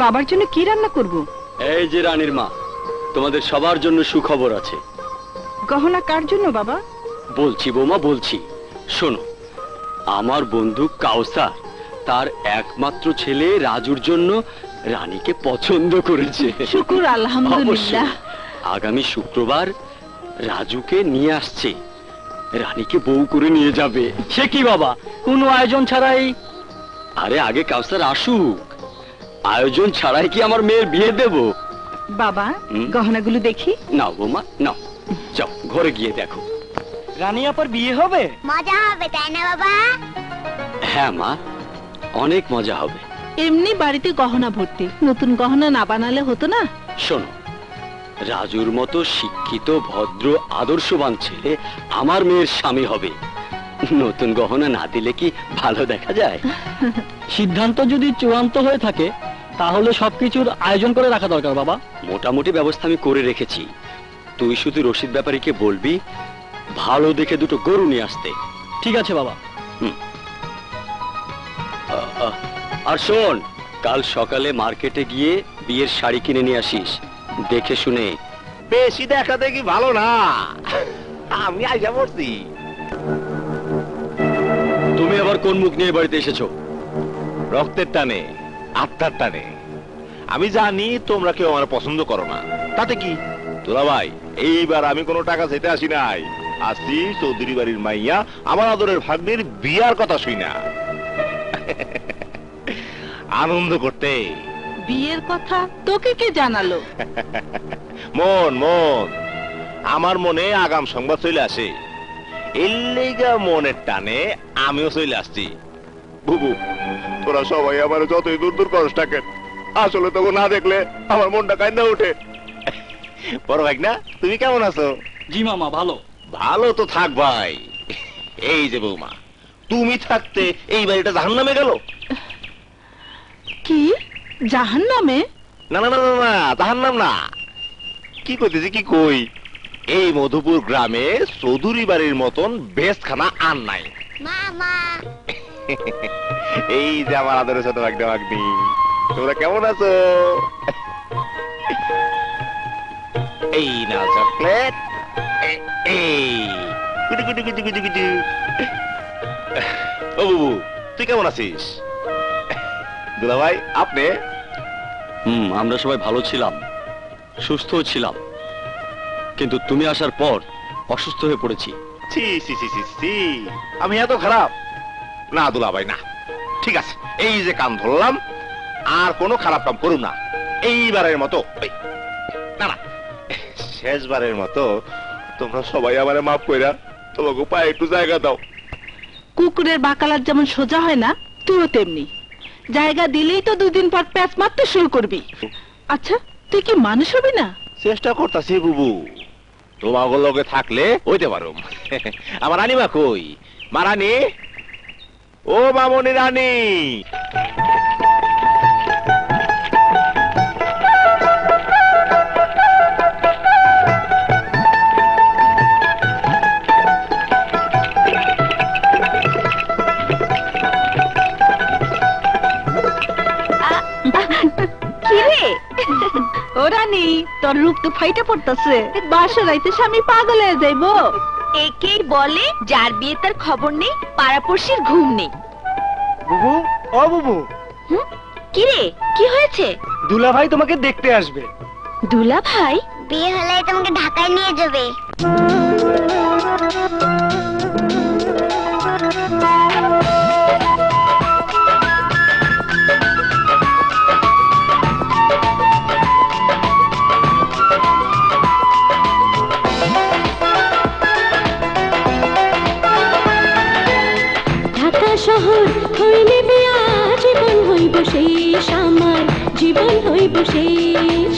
বাবার জন্য কি রান্না করব? এই যে রানীর মা, তোমাদের সবার জন্য সুখবর আছে। গহনা কার জন্য বাবা? বলছি বৌমা, বলছি, শোনো। আমার বন্ধু কাউসার তার একমাত্র ছেলে রাজুর জন্য রানীকে পছন্দ করেছে। শুকুর আলহামদুলিল্লাহ। আগামী শুক্রবার রাজুকে নিয়ে আসছে, রানীকে বউ করে নিয়ে যাবে। সে কি বাবা, কোনো আয়োজন ছাড়াই? আরে আগে কাউসার আসুক, আয়োজন ছাড়াই কি আমার মেয়ের বিয়ে দেব? বাবা, গহনাগুলো দেখি। নাও বৌমা নাও, যাও ঘরে গিয়ে দেখো। রানী আপার বিয়ে হবে? মজা হবে তাই না বাবা? হ্যাঁ মা, অনেক মজা হবে। এমনি বাড়িতে গহনা ভর্তি, নতুন গহনা না বানালে হতো না? শোনো, রাজুর মতো শিক্ষিত ভদ্র আদর্শবান ছেলে আমার মেয়ের স্বামী হবে, নতুন গহনা না দিলে কি ভালো দেখা যায়? সিদ্ধান্ত যদি চূড়ান্ত হয়ে থাকে তাহলে সবকিছুর আয়োজন করে রাখা দরকার বাবা। মোটামুটি ব্যবস্থা আমি করে রেখেছি, তুই শুধু রশিদ ব্যাপারীকে বলবি ভালো দেখে দুটো গরু নিয়ে আসতে। ঠিক আছে বাবা। আর শোন, কাল সকালে মার্কেটে গিয়ে বিয়ের শাড়ি কিনে নিয়ে আসিস, দেখে শুনে। বেশি দেখা দেখি ভালো না, আমি আইসা পড়ছি। তুমি আবার কোন মুখ নিয়ে বাড়িতে এসেছো? রক্তের টানে, আত্মার টানে। আমি জানি তোমরা কেউ আমার পছন্দ করো না, তাতে কি তোরা ভাই, এইবার আমি কোনো টাকা চাইতে আসি নাই, আসি চৌধুরী বাড়ির মাইয়া আমার আদরের ভাগ্নের বিয়ার কথা শুই না, আনন্দ করতে। বিয়ের কথা তোকে কে জানালো? মন মন, আমার মনে আগাম সংবাদ চলে আসে, এর লেগা মনের টানে আমিও চলে আসছি। বুবু, তোরা সবাই আমার যতই দূর দূর করস থাকেন, আসলে তোকে না দেখলে আমার মনটা কান্দা ওঠে। বড় ভাই না, তুমি কেমন আছো? জি মামা, ভালো। ভালো তো থাক ভাই। এই যে বৌমা, তুমি থাকতে এই বাড়িটা জাহান্নামে গেল। কি জাহান্নামে? না না না না না, জাহান্নাম না। কি কইতেছি, কি কই, এই মধুপুর গ্রামে চৌধুরী বাড়ির মতন বেশখানা আর নাই। মামা, এই যে আমার আদরের ছোট ভাগ্নে ভাগ্নি, তোমরা কেমন আছো? এই না চকলেট, এই কুটি কুটি কুটি কুটি কুটি। ও বুবু, তুই কেমন আছিস? দুলা ভাই, আপনি? আমরা সবাই ভালো ছিলাম, সুস্থ ছিলাম, কিন্তু তুমি আসার পর অসুস্থ হয়ে পড়েছি। ছি ছি ছি ছি ছি, আমি এত খারাপ না দুলা ভাই, না। ঠিক আছে, এই যে কান ধরলাম, আর কোনো খারাপ কাম করুন না। এইবারের মতো, না না, শেষবারের মতো তোমরা সবাই আমারে মাফ কইরা তোমাকে পায়ে একটু জায়গা দাও। কুকুরের বাকালার যেমন সোজা হয় না, তুইও তেমনি। জায়গা দিলেই তো দুদিন পর প্যাচ মারতে শুরু করবি। আচ্ছা, তুই কি মানুষ হবি না? চেষ্টা করতাছি বুবু, তোমাকে লগে থাকলে হইতে পারো। আমার রানীমা কই? মা রানী, ও মামনি রানী। ও রানী, তোর রূপ তো ফাইটা পড়তেছে, বাসা রাইতে স্বামী পাগল হয়ে যাইব। একেই বলে যার বিয়ে তার খবর নেই, পাড়াপড়শির ঘুম নেই। বুবু, ও বুবু। কি রে, কি হয়েছে? দুলা ভাই তোমাকে দেখতে আসবে। দুলা ভাই? বিয়ে হলে তোমাকে ঢাকায় নিয়ে যাবে। শহর হইলে বিয়া জীবন হইব শেষ, আমার জীবন হইব শেষ।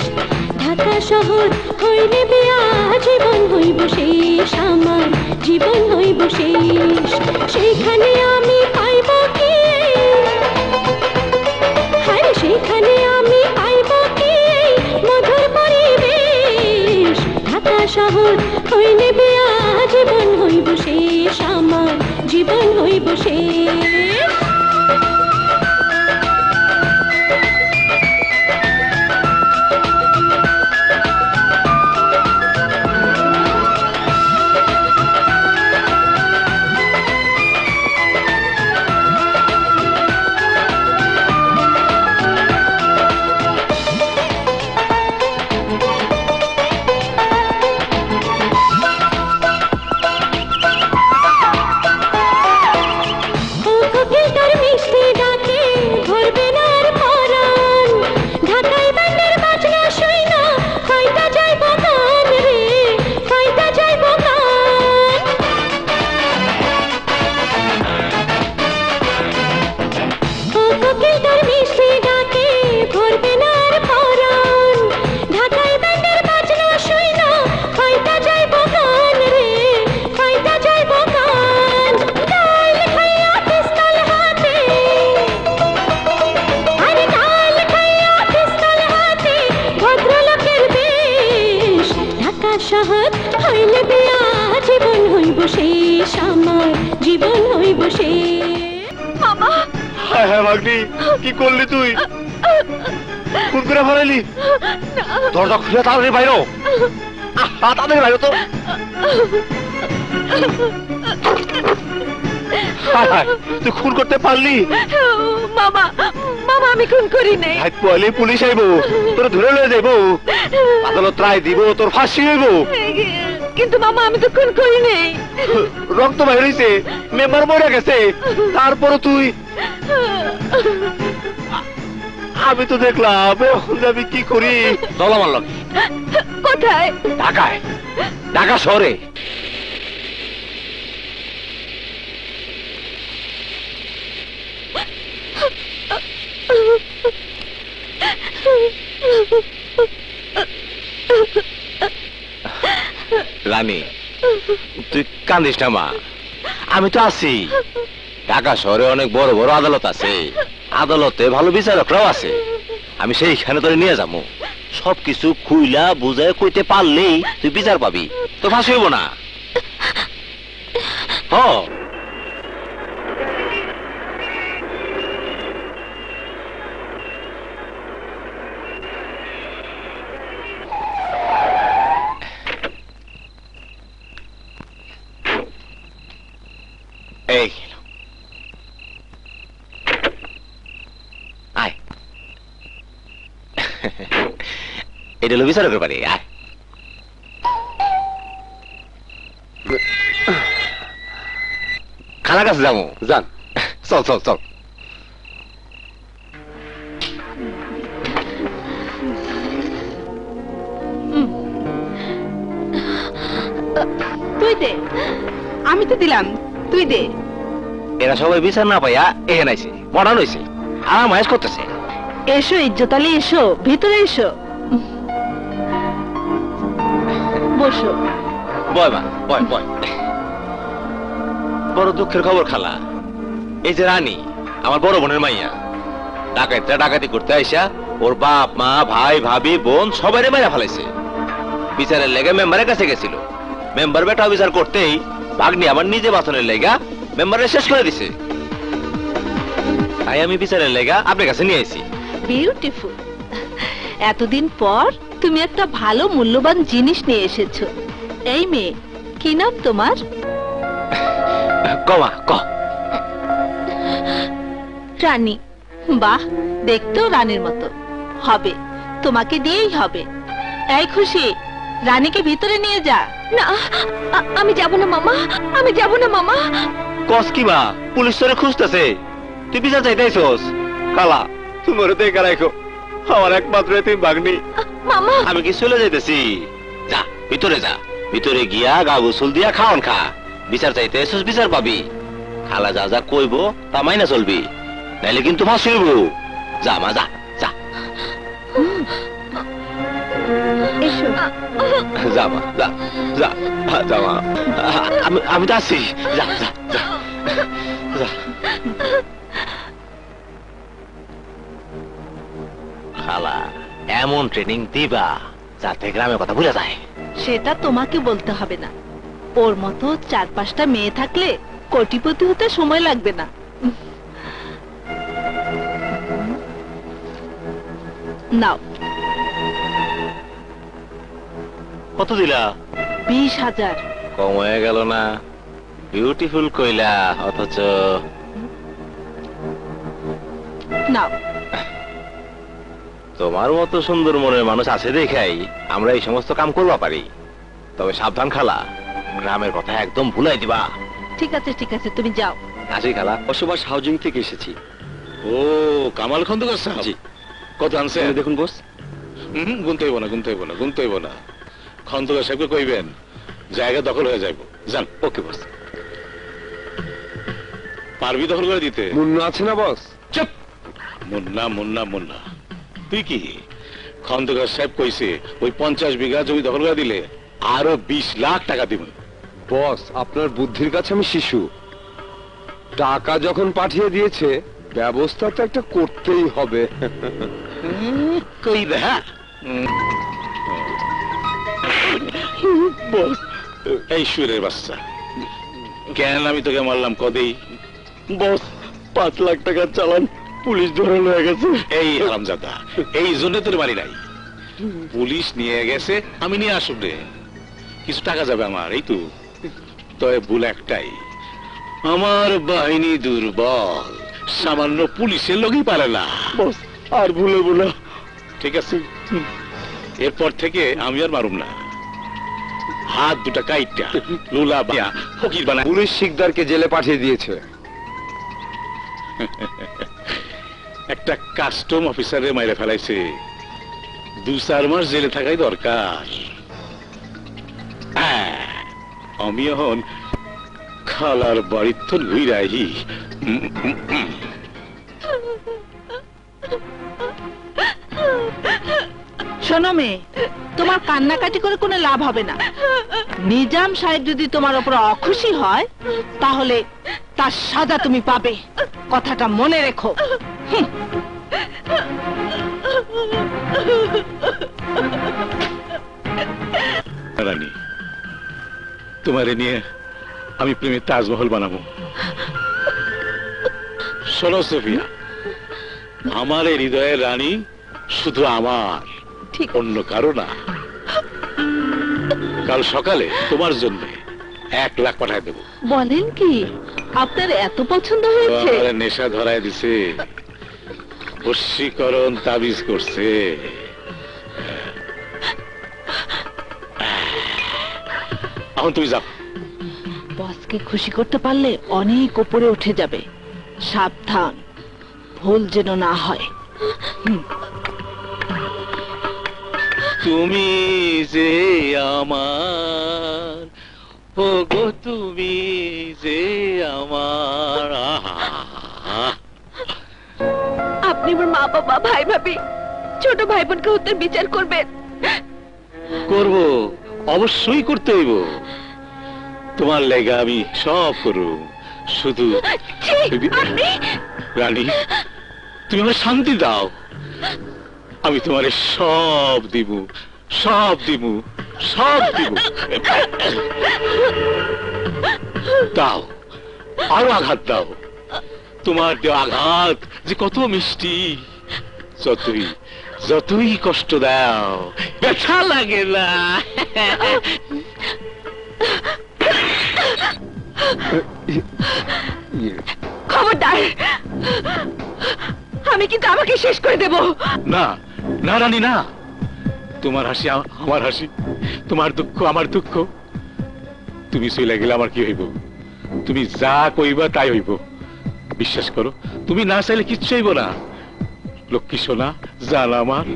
ঢাকা শহর হইলে বিয়া জীবন হইব শেষ, আমার জীবন হইব শেষ। সেইখানে আমি পাইব কি, হ্যাঁ সেইখানে আমি পাইব কি মধুর পরিবেশ। ঢাকা শহর হইলে বিয়া জীবন হইব শেষ, আমার জীবন হইব শেষ। সে। মামা হায় হায় ভাগ্নি, কি করলি তুই? খুন করে ফেলাইলি? দরজা খুলে তাড়াতাড়ি বাইরো, তাড়াতাড়ি বাইরো তো। হায় হায়, তুই খুন করতে পারলি? মামা মামা আমি খুন করি নাই। হাই পয়লে পুলিশ আইব, তোর ধরে লয়ে যাইব, আদালত রায় দিব, তোর ফাঁসি হইব। কিন্তু মামা আমি তো খুন করি নাই। রক্ত বাইর হইছে, মেম্বার মরে গেছে, তারপরে তুই? আমি তো দেখলাম, এখন আমি কি করি? চল আমার লগে। কোথায়? ঢাকায়, ঢাকা শহরে। রানী, তুই কান্দিস না মা, আমি তো আছি। ঢাকা শহরে অনেক বড় বড় আদালত আছে, আদালতে ভালো বিচারকরাও আছে। আমি সেইখানে তোরে নিয়ে যাবো, সবকিছু খুইলা বুঝায় কইতে পারলেই তুই বিচার পাবি, তো ফাঁসি হইব না। হ এই আয়, এটা হলো বিচারকের বাড়ি। আয়, খানা কাছে যাবো, যান। চল চল চল। তুই দে, আমি তো দিলাম, তুই দে। এরা সবাই বিচার না পাইয়া এখানে আইছে, মডার্ন হইছে, আর মায়েস করতেছে। এসো ইজ্জতালি, এসো ভিতরে এসো, বসো। বয় মা, বয় বয়। বড় দুঃখের খবর খালা, এই যে রানী আমার বড় বোনের মাইয়া, ডাকাইতরা ডাকাতি করতে আইসা ওর বাপ মা ভাই ভাবি বোন সবাই মেরে ফেলাইছে। বিচারের লেগে মেম্বারের কাছে গেছিল, মেম্বার বেটা বিচার করতেই ভাগ্নি আবার নিজে বাঁচানোর লেগা মেম্বারে শেষ করে দিছে। তাই আমি বিচারের লেগা আপনার কাছে নিয়ে আইছি। বিউটিফুল, এতদিন পর তুমি একটা ভালো মূল্যবান জিনিস নিয়ে এসেছো। এই মেয়ে, কি নাম তোমার? কমা ক। রানী। বাহ, দেখতেও রানীর মতো। হবে, তোমাকে দিয়েই হবে। এই খুশি, রানীকে ভিতরে নিয়ে যা। না আমি যাব না মামা, আমি যাব না মামা। কস কি মা, পুলিশ তোরে খুঁজতেছে, তুই বিচার চাইতেছস? কালা, তুমি ওরে দেখে রাখো, আমার একমাত্র এতিম ভাগ্নি। মামা আমি কি চলে যাইতেছি? যা ভিতরে যা, ভিতরে গিয়া গা গোসল দিয়া খাওয়ান খা। বিচার চাইতে এসেছিস, বিচার পাবি। খালা যা যা কইব তা মাইনা চলবি, নাইলে কিন্তু ফাঁসি হইব। যা মা, যা যা। এসো। যা মা, যা যা যা মা, আমি তো আছি। যা যা যা যা। খালা, এমন ট্রেনিং দিবা যাতে গ্রামের কথা ভুলে যায়। সেটা তোমাকে বলতে হবে না। ওর মতো 4-5টা মেয়ে থাকলে কোটিপতি হতে সময় লাগবে না। নাও। কত দিলা? 20,000। কম হয়ে গেল না? বিউটিফুল কইলা, অথচ নাও। তোমার মতো সুন্দর মনের মানুষ আছে দেখাই আমরা এই সমস্ত কাম করবা পারি। তবে সাবধান খালা, গ্রামের কথা একদম ভুলাই দিবা। ঠিক আছে ঠিক আছে, তুমি যাও। আসি খালা। বসবাস হাউজিং থেকে এসেছি। ও কামাল খন্দকার সাহেব, জি। কত আনছে? দেখুন বস। গুনতে হইব না, গুনতে হইব না, গুনতে হইব না। খন্দকার সাহেবকে কইবেন জায়গা দখল হয়ে যাইব। যান। ওকে বস। পারবি দখল করে দিতে? মুন্না আছে না বস? চুপ! মুন্না মুন্না মুন্না, তুই কি? খন্দকার সাহেব কইছে ওই 50 বিঘা জমি দখল করে দিলে আরো 20 লাখ টাকা দিব। বস, আপনার বুদ্ধির কাছে আমি শিশু। টাকা যখন পাঠিয়ে দিয়েছে, ব্যবস্থা তো একটা করতেই হবে। কই দেখা বস, এই সুরের বাচ্চা, কেন আমি তোকে মারলাম কদেই? বস 5 লাখ টাকার চালান পুলিশ ধরে লয়ে গেছে। এই হারামজাদা, এই জন্য তোর বাড়ি নাই। পুলিশ নিয়ে গেছে, আমি নিয়ে আসুন রে, কিছু টাকা যাবে আমার, এই তো। তবে ভুল একটাই, আমার বাহিনী দুর্বল, সামান্য পুলিশের লোকই পারে না। বস আর ভুলবো না। ঠিক আছে, এরপর থেকে আমি আর মারুম না। হাত দুটা কাইটা লুলা বায়া ফকির বানা। পুলিশ শিকদারকে জেলে পাঠিয়ে দিয়েছে। একটা কাস্টম অফিসারে মাইরে ফেলাইছে, 2-4 মাস জেলে থাকাই দরকার। আমি এখন খালার বাড়ির তো লুইরাহি। শোনো মেয়ে, তোমার কান্নাকাটি করে কোনো লাভ হবে না। নিজাম সাহেব যদি তোমার উপর অখুশি হয় তাহলে তার সাজা তুমি পাবে, কথাটা মনে রেখো। রানী, তোমারে নিয়ে আমি প্রেমের তাজমহল বানাবো। শোনো সোফিয়া, আমার এই হৃদয়ের রানী শুধু আমার, অন্য কারো না। কাল সকালে তোমার জন্য 1 লাখ পাঠায় দেবো। বলেন কি, আপনার এত পছন্দ হয়েছে? আমার নেশা ধরায় দিছে, বশীকরণ তাবিজ করছে। এখন তুমি যাও। বসকে খুশি করতে পারলে অনেক উপরে উঠে যাবে, সাবধান ভুল যেন না হয়। তুমি যে আমার, ও গো তুমি যে আমার। আপনি আমার মা বাবা ভাই ভাবি ছোট ভাই বোনকে হত্যার বিচার করবেন। করব, অবশ্যই করতে হইব। তোমার লেগা আমি সব করব, শুধু রানী তুমি আমার শান্তি দাও। আমি তোমারে সব দিব, সব দিব, সব দিব। দাও, আরো আঘাত দাও। তোমার দেওয়া আঘাত যে কত মিষ্টি, যতই যতই কষ্ট দাও ব্যথা লাগে না। খবরদার, আমি কিন্তু আমাকে শেষ করে দেব। না না রানী, না। তোমার হাসি আমার হাসি, তোমার দুঃখ আমার দুঃখ। তুমি চলে গেলে আমার কি হইব? তুমি যা কইবা তাই হইব। বিশ্বাস করো, তুমি না চাইলে কিচ্ছু হইব না। লক্ষ্মী সোনা, জান আমার,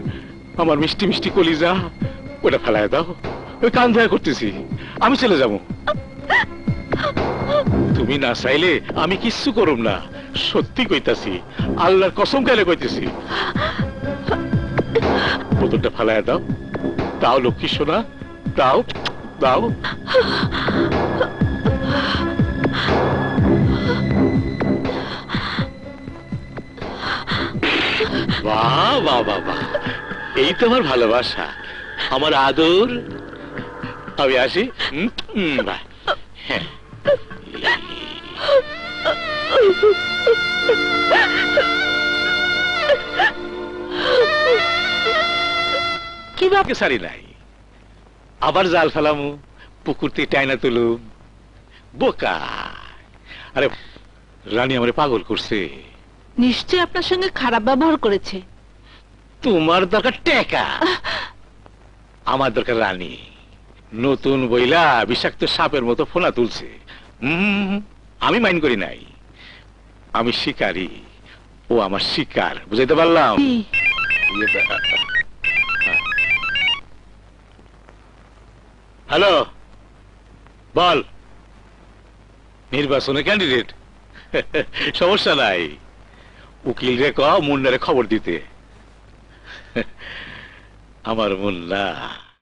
আমার মিষ্টি মিষ্টি কলিজা, ওটা ফেলায় দাও। ওই কান ধোয়া করতেছি, আমি চলে যাব। তুমি না চাইলে আমি কিচ্ছু করুম না, সত্যি কইতাছি, আল্লাহর কসম খাইলে কইতেছি। বোতলটা ফেলায় দাও, দাও লক্ষ্মী সোনা, দাও দাও। বাহ বাহ বাহ বাহ, এই তো আমার ভালোবাসা, আমার আদর। আমি আসি। হ্যাঁ, কি ব্যাপার? সারি নাই, আবার জাল ফেলামু, পুকুর থেকে টাইনা তুলুম। বোকা। আরে রানী আমারে পাগল করছে। নিশ্চয় আপনার সঙ্গে খারাপ ব্যবহার করেছে। তোমার দরকার টেকা, আমার দরকার রানী। নতুন বইলা বিষাক্ত সাপের মতো ফোনা তুলছে। আমি মাইন্ড করি নাই, আমি শিকারী, ও আমার শিকার। বুঝাইতে পারলাম? হ্যালো, বল। নির্বাচনে ক্যান্ডিডেট? সমস্যা নাই, উকিল রে কও মুন্নারে খবর দিতে। আমার মুন্না